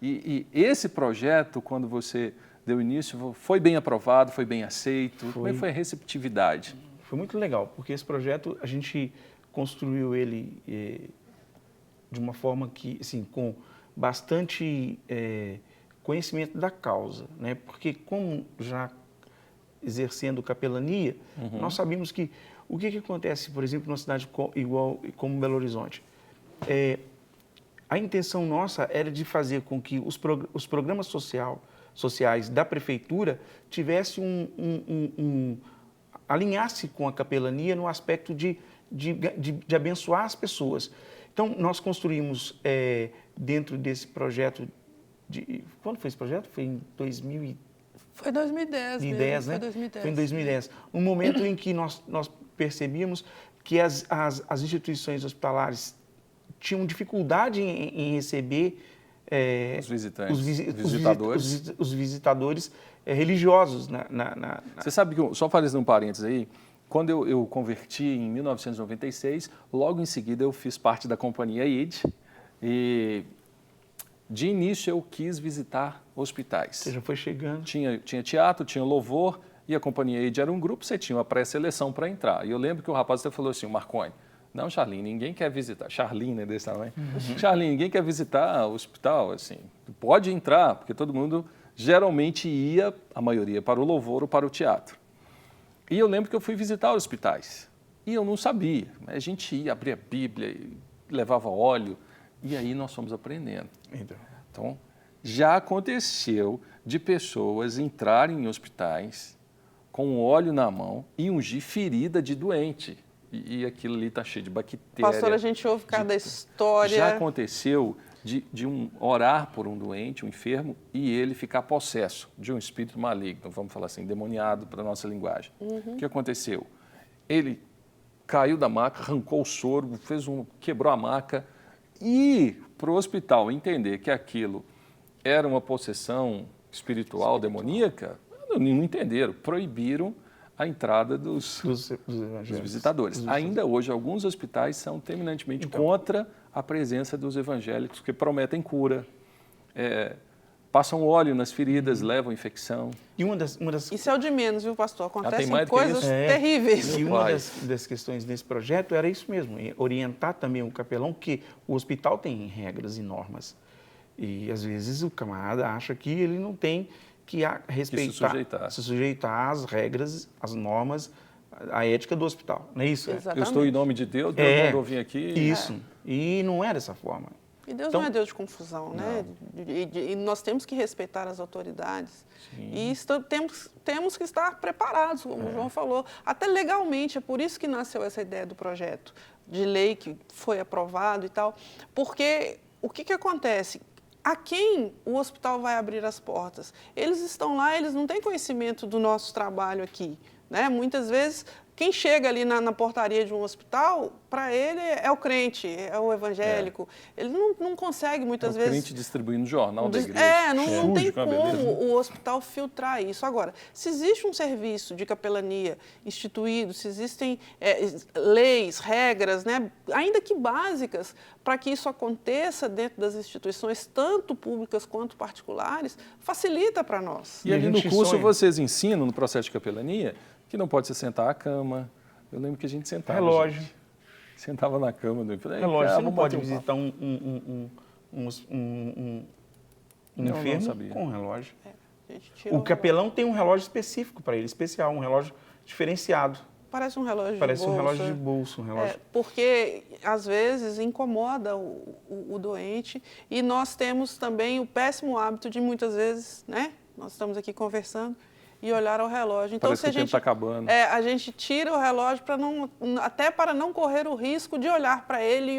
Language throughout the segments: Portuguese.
E esse projeto, quando você deu início, foi bem aprovado, foi bem aceito? Como é que foi a receptividade? Foi muito legal, porque esse projeto a gente construiu ele de uma forma que, assim, com bastante conhecimento da causa, né? Porque como já exercendo capelania, nós sabíamos que o que acontece, por exemplo, numa cidade igual como Belo Horizonte. A intenção nossa era de fazer com que os programas sociais da prefeitura tivessem alinhasse com a capelania no aspecto de abençoar as pessoas. Então, nós construímos dentro desse projeto, quando foi esse projeto? Foi em 2000 Foi 2010 mesmo, né? foi 2010. Foi em 2010. Um momento em que nós percebíamos que as instituições hospitalares tinham dificuldade em receber os visitantes, os visitadores religiosos. Você sabe que, só fazendo um parênteses aí, quando eu converti em 1996, logo em seguida eu fiz parte da companhia ID e de início eu quis visitar hospitais. Você já foi chegando. Tinha teatro, tinha louvor e a companhia ID era um grupo, você tinha uma pré-seleção para entrar. E eu lembro que o rapaz até falou assim, o Marconi, não, Charlene, ninguém quer visitar. Charlene, desse tamanho. Charlene, ninguém quer visitar o hospital, assim. Pode entrar, porque todo mundo geralmente ia, a maioria, para o louvor ou para o teatro. E eu lembro que eu fui visitar os hospitais. E eu não sabia. A gente ia, abria a Bíblia, levava óleo, e aí nós fomos aprendendo. Então, já aconteceu de pessoas entrarem em hospitais com óleo na mão e ungir ferida de doente. E aquilo ali está cheio de bactéria. Pastor, a gente ouve cada história. Já aconteceu de orar por um doente, um enfermo, e ele ficar possesso de um espírito maligno, vamos falar assim, demoniado para a nossa linguagem. O que aconteceu? Ele caiu da maca, arrancou o soro, quebrou a maca, e para o hospital entender que aquilo era uma possessão espiritual. demoníaca, não entenderam, proibiram a entrada dos visitadores. Ainda hoje, alguns hospitais são terminantemente contra a presença dos evangélicos, que prometem cura, passam óleo nas feridas, levam infecção. E uma das... Isso é o de menos, viu, pastor? Acontecem mais coisas terríveis. E uma das questões desse projeto era isso mesmo, orientar também o capelão, que o hospital tem regras e normas. E, às vezes, o camarada acha que ele não tem que respeitar, se sujeitar às regras, às normas, à ética do hospital. Não é isso? Exatamente. Eu estou em nome de Deus, Deus mandou vir aqui. Isso. E não é dessa forma. E Deus não é Deus de confusão, né? E nós temos que respeitar as autoridades. Sim. E temos que estar preparados, como o João falou, até legalmente. É por isso que nasceu essa ideia do projeto de lei que foi aprovado e tal. Porque o que acontece? A quem o hospital vai abrir as portas? Eles estão lá, eles não têm conhecimento do nosso trabalho aqui, né? Muitas vezes, quem chega ali na portaria de um hospital, para ele é o crente, é o evangélico. Ele não consegue, muitas vezes... É o crente distribuindo jornal da igreja. Não tem como o hospital filtrar isso. Agora, se existe um serviço de capelania instituído, se existem leis, regras, né, ainda que básicas, para que isso aconteça dentro das instituições, tanto públicas quanto particulares, facilita para nós. E ali no curso vocês ensinam, no processo de capelania, que não pode se sentar à cama. Eu lembro que a gente sentava. Relógio. Sentava na cama. Relógio. Você não pode visitar um enfermo com um relógio. O capelão tem um relógio específico para ele, especial, um relógio diferenciado. Parece um relógio de bolso. Parece um relógio de bolso. Porque, às vezes, incomoda o doente. E nós temos também o péssimo hábito de, muitas vezes, né? Nós estamos aqui conversando e olhar ao relógio. Então, parece que o tempo está acabando. A gente tira o relógio até para não correr o risco de olhar para ele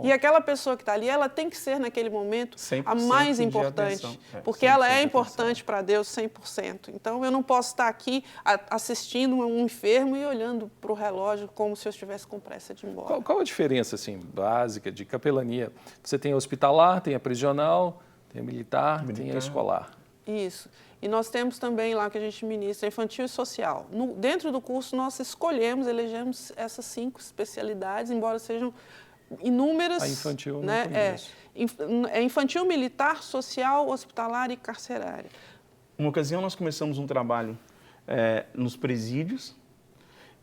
e aquela pessoa que está ali, ela tem que ser, naquele momento, a mais importante. Porque ela é importante para Deus 100%. Então, eu não posso estar aqui assistindo um enfermo e olhando para o relógio como se eu estivesse com pressa de ir embora. Qual a diferença, assim, básica de capelania? Você tem a hospitalar, tem a prisional, tem a militar, tem a escolar. Isso. E nós temos também lá que a gente ministra infantil e social. Dentro do curso nós elegemos essas 5 especialidades, embora sejam inúmeras... A infantil eu não né, conheço. É infantil, militar, social, hospitalar e carcerária. Uma ocasião nós começamos um trabalho nos presídios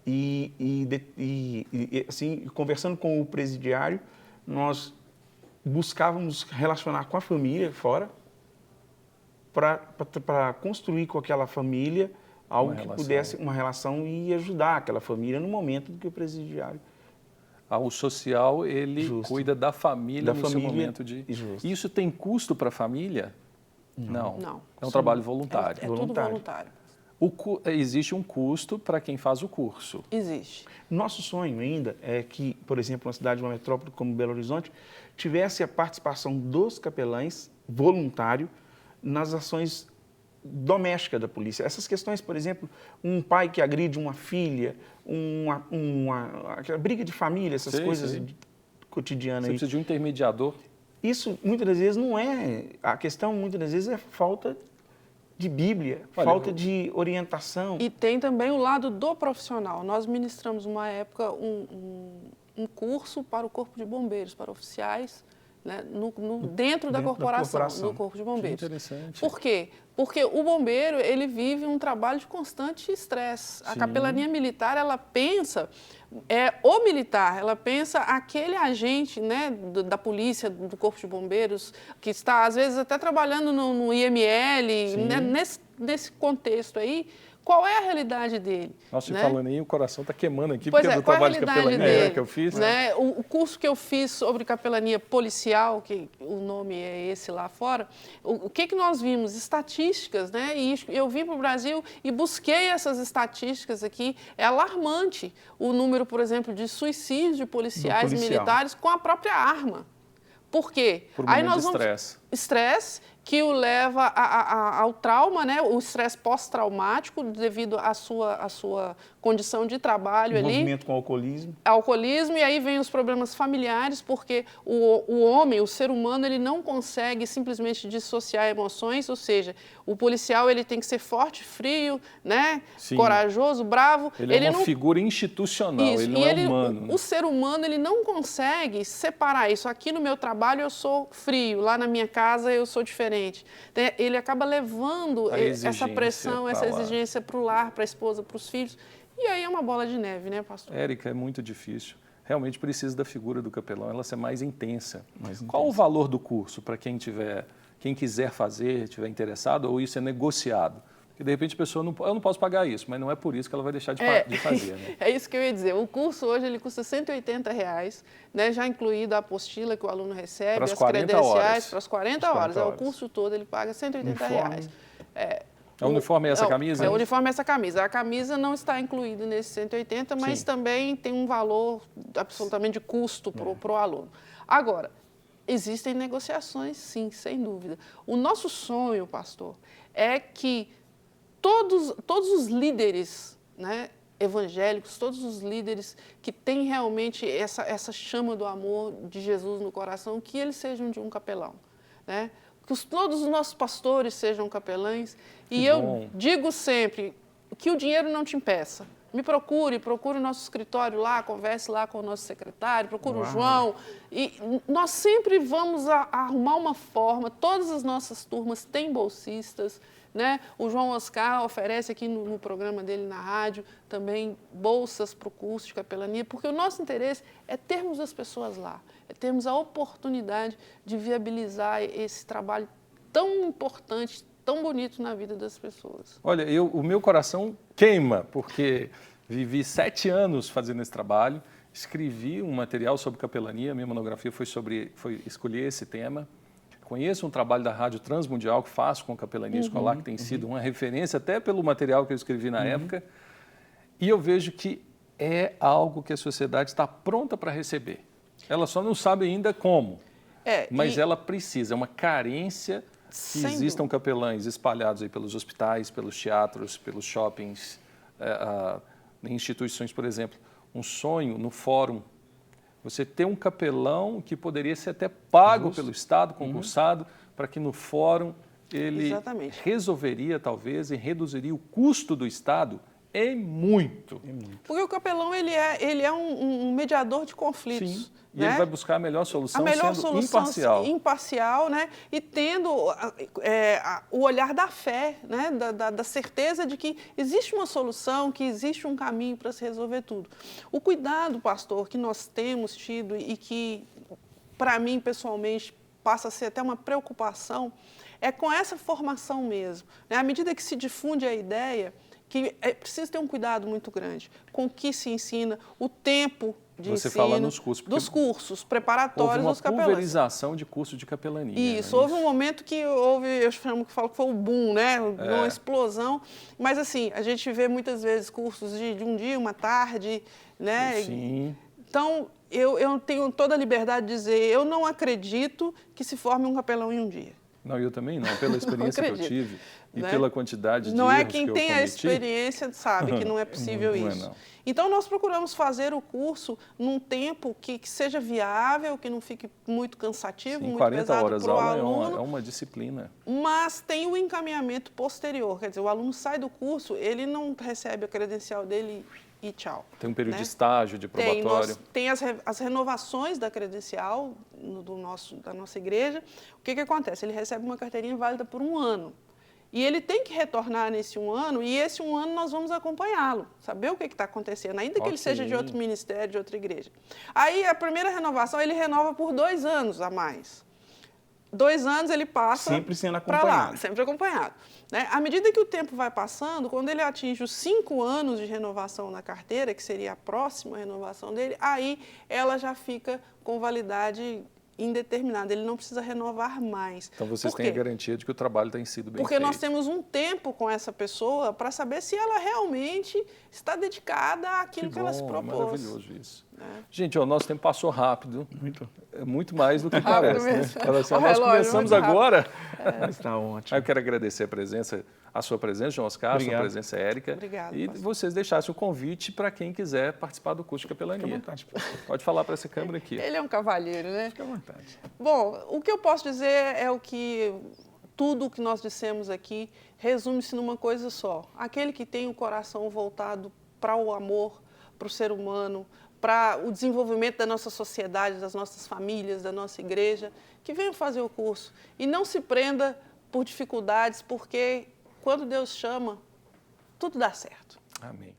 e assim, conversando com o presidiário, nós buscávamos relacionar com a família fora para construir com aquela família algo que pudesse, uma relação e ajudar aquela família no momento que o presidiário... O social, ele cuida da família no seu momento de... Isso tem custo para a família? Não. É um trabalho voluntário. É tudo voluntário. Existe um custo para quem faz o curso? Existe. Nosso sonho ainda é que, por exemplo, uma cidade, uma metrópole como Belo Horizonte, tivesse a participação dos capelães voluntário nas ações domésticas da polícia. Essas questões, por exemplo, um pai que agride uma filha, aquela briga de família, essas coisas cotidianas. Você precisa de um intermediador? Isso, muitas das vezes, não é... A questão, muitas das vezes, é falta de Bíblia, falta de orientação. E tem também o lado do profissional. Nós ministramos, uma época, um curso para o Corpo de Bombeiros, para oficiais, né, dentro da corporação, no Corpo de Bombeiros. Que interessante. Por quê? Porque o bombeiro, ele vive um trabalho de constante estresse. A capelania militar, ela pensa, o militar, ela pensa aquele agente, né, da polícia, do Corpo de Bombeiros, que está, às vezes, até trabalhando no IML, né, nesse contexto aí. Qual é a realidade dele? Nossa, né? Falando aí, o coração está queimando aqui, porque é do trabalho de capelania que eu fiz. Né? O curso que eu fiz sobre capelania policial, que o nome é esse lá fora, o que nós vimos? Estatísticas, né? E eu vim para o Brasil e busquei essas estatísticas aqui. É alarmante o número, por exemplo, de suicídios de policiais militares com a própria arma. Por quê? Por um momento de estresse. Estresse que o leva ao trauma, né? O estresse pós-traumático devido à sua condição de trabalho ali. Envolvimento com alcoolismo. Alcoolismo, e aí vem os problemas familiares, porque o homem, o ser humano, ele não consegue simplesmente dissociar emoções, ou seja, o policial ele tem que ser forte, frio, né? Corajoso, bravo. Ele é uma figura institucional, ele não é humano. O ser humano ele não consegue separar isso. Aqui no meu trabalho eu sou frio, lá na minha casa eu sou diferente. Ele acaba levando essa pressão, essa exigência para o lar, para a esposa, para os filhos. E aí é uma bola de neve, né, pastor? Érica, é muito difícil. Realmente precisa da figura do capelão, ela ser mais intensa. Qual o valor do curso para quem quiser fazer, estiver interessado, ou isso é negociado? Porque, de repente, a pessoa, eu não posso pagar isso, mas não é por isso que ela vai deixar de fazer. Né? É isso que eu ia dizer. O curso hoje ele custa R$180, né, já incluído a apostila que o aluno recebe, as credenciais, para as 40 horas. O curso todo ele paga R$180. O uniforme é essa camisa? O uniforme é essa camisa. A camisa não está incluída nesse 180, mas também tem um valor absolutamente de custo para o aluno. Agora, existem negociações, sim, sem dúvida. O nosso sonho, pastor, é que todos os líderes, né, evangélicos, todos os líderes que têm realmente essa chama do amor de Jesus no coração, que eles sejam de um capelão, né? Que todos os nossos pastores sejam capelães. E eu digo sempre que o dinheiro não te impeça. Me procure o nosso escritório lá, converse lá com o nosso secretário, procure o João. E nós sempre vamos arrumar uma forma, todas as nossas turmas têm bolsistas, né? O João Oscar oferece aqui no programa dele na rádio também bolsas para o curso de capelania, porque o nosso interesse é termos as pessoas lá, é termos a oportunidade de viabilizar esse trabalho tão importante, tão bonito na vida das pessoas. Olha, o meu coração queima, porque vivi 7 anos fazendo esse trabalho, escrevi um material sobre capelania, minha monografia foi escolher esse tema. Conheço um trabalho da Rádio Transmundial que faço com capelania escolar, que tem sido uma referência até pelo material que eu escrevi na época, e eu vejo que é algo que a sociedade está pronta para receber. Ela só não sabe ainda como, mas ela precisa, é uma carência que existam capelães espalhados aí pelos hospitais, pelos teatros, pelos shoppings, em instituições, por exemplo. Um sonho no fórum, você ter um capelão que poderia ser até pago pelo Estado, concursado, para que no fórum ele resolveria, talvez, e reduziria o custo do Estado E muito. Porque o capelão ele é um mediador de conflitos. Sim. E né? ele vai buscar a melhor solução, sendo solução imparcial. né? E tendo o olhar da fé, né? Da certeza de que existe uma solução, que existe um caminho para se resolver tudo. O cuidado, pastor, que nós temos tido e que, para mim, pessoalmente, passa a ser até uma preocupação, é com essa formação mesmo. Né? À medida que se difunde a ideia, que é preciso ter um cuidado muito grande com o que se ensina, o tempo de Você ensino, fala nos cursos. dos cursos preparatórios dos capelães. Houve uma pulverização de curso de capelania. Isso, houve um momento que eu falo que foi o boom, né? Uma explosão. Mas assim, a gente vê muitas vezes cursos de um dia, uma tarde, né? Sim. Então, eu tenho toda a liberdade de dizer, eu não acredito que se forme um capelão em um dia. Não, eu também não, pela experiência que eu tive e né? pela quantidade de não erros é quem que eu tem cometi. a experiência sabe que não é possível não isso. É, não. Então, nós procuramos fazer o curso num tempo que seja viável, que não fique muito cansativo, Sim, muito 40 pesado horas para o aula aluno. é uma disciplina. Mas tem o encaminhamento posterior, quer dizer, o aluno sai do curso, ele não recebe a credencial dele e tchau. Tem um período né? de estágio, de probatório. Tem as renovações da credencial da nossa igreja. O que acontece? Ele recebe uma carteirinha válida por 1 ano. E ele tem que retornar nesse 1 ano, e esse 1 ano nós vamos acompanhá-lo, saber o que está acontecendo, ainda que ele seja de outro ministério, de outra igreja. Aí, a primeira renovação, ele renova por 2 anos a mais. 2 anos ele passa sempre sendo para lá, acompanhado. sempre acompanhado. Né? À medida que o tempo vai passando, quando ele atinge os 5 anos de renovação na carteira, que seria a próxima renovação dele, aí ela já fica com validade indeterminada, ele não precisa renovar mais. Então vocês têm a garantia de que o trabalho tem sido bem feito. Porque nós temos um tempo com essa pessoa para saber se ela realmente está dedicada àquilo que ela se propôs. É maravilhoso isso. Gente, o nosso tempo passou rápido. Muito mais do que rápido parece. Né? Mesmo. Nós começamos agora. Está ótimo. Eu quero agradecer a sua presença, João Oscar, a sua presença, Érica. Obrigada, e vocês deixassem o convite para quem quiser participar do curso de capelania. Fique à vontade, professor. Pode falar para essa câmera aqui. Ele é um cavalheiro, né? Fique à vontade. Bom, o que eu posso dizer é tudo o que nós dissemos aqui resume-se numa coisa só. Aquele que tem o coração voltado para o amor, para o ser humano, para o desenvolvimento da nossa sociedade, das nossas famílias, da nossa igreja, que venha fazer o curso. E não se prenda por dificuldades, porque quando Deus chama, tudo dá certo. Amém.